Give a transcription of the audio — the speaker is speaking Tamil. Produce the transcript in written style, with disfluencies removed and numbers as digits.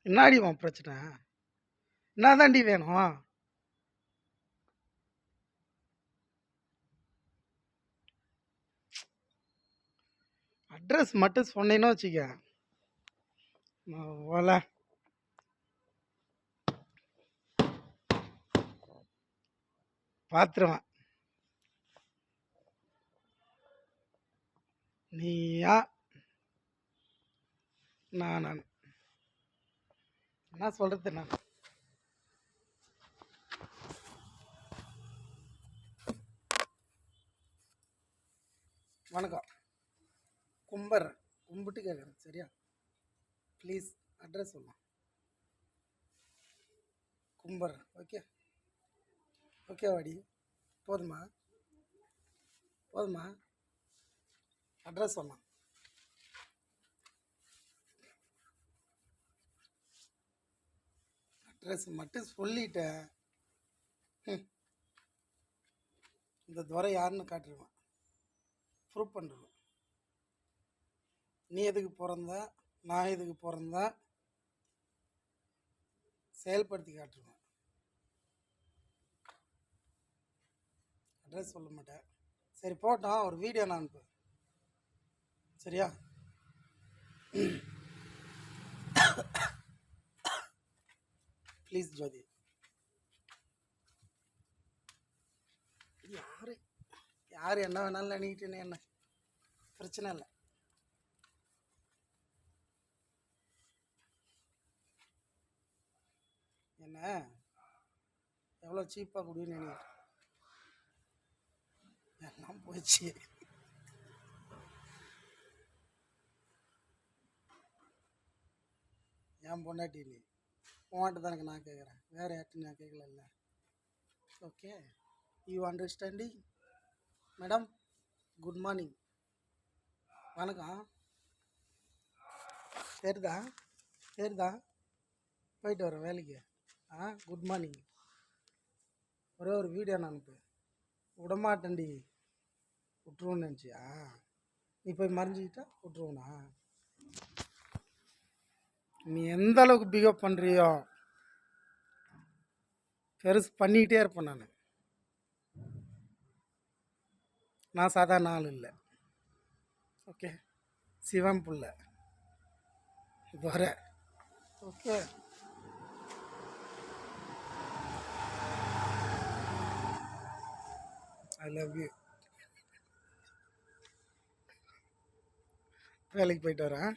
என்னாடி உன் பிரச்சனை? என்ன தாண்டி வேணும்? அட்ரஸ் மட்டும் சொன்னேன்னு வச்சுக்க, ஓல பார்த்துருவேன். நீயா நான் என்ன சொல்கிறது? நான் வணக்கம், கும்பிட்டு கேட்குறேன், சரியா? ப்ளீஸ் அட்ரஸ் சொல்லலாம். கும்பிட்றேன். ஓகே வாடி. போதுமா? அட்ரஸ் சொல்லலாம். அட்ரஸ் மட்டும் சொல்லிட்டேன். இந்த துறை யாருன்னு காட்டுருவேன், ப்ரூவ் பண்ணுறேன். நீ எதுக்கு பிறந்த, நான் எதுக்கு பிறந்த, செயல்படுத்தி காட்டுருவேன். அட்ரஸ் சொல்ல மாட்டேன். சரி போட்டோம், ஒரு வீடியோ நான் அனுப்பு, சரியா? ப்ளீஸ் ஜோதி. யார் என்ன வேணாலும் நினைக்கிட்டேன்னு, என்ன பிரச்சனை இல்லை. என்ன எவ்வளோ சீப்பாக குடின்னு நினைக்கிறேன். எல்லாம் போயிடுச்சு. என் பொண்டாட்டி நீ உன்கிட்ட தானே நான் கேட்குறேன், வேறு யார்ட்டும் நான் கேட்கல. Okay, you understanding madam? Good morning, வணக்கம். சரிதா போயிட்டு வரேன் வேலைக்கு. Good morning. ஒரே ஒரு வீடியோ நான் அனுப்பு. விடமாட்டேன்டி, விட்டுருவோன்னு நினச்சியா? நீ போய் மறைஞ்சிக்கிட்டா விட்டுருவோண்ணா? நீ எந்த அளவுக்கு பிகப் பண்ணுறியோ பெருசு பண்ணிக்கிட்டே இருப்பேன். நான் சாதாரண ஆள் இல்லை. ஓகே, சிவம் புள்ள வர. Okay, I love you. வேலைக்கு போயிட்டு வரேன்.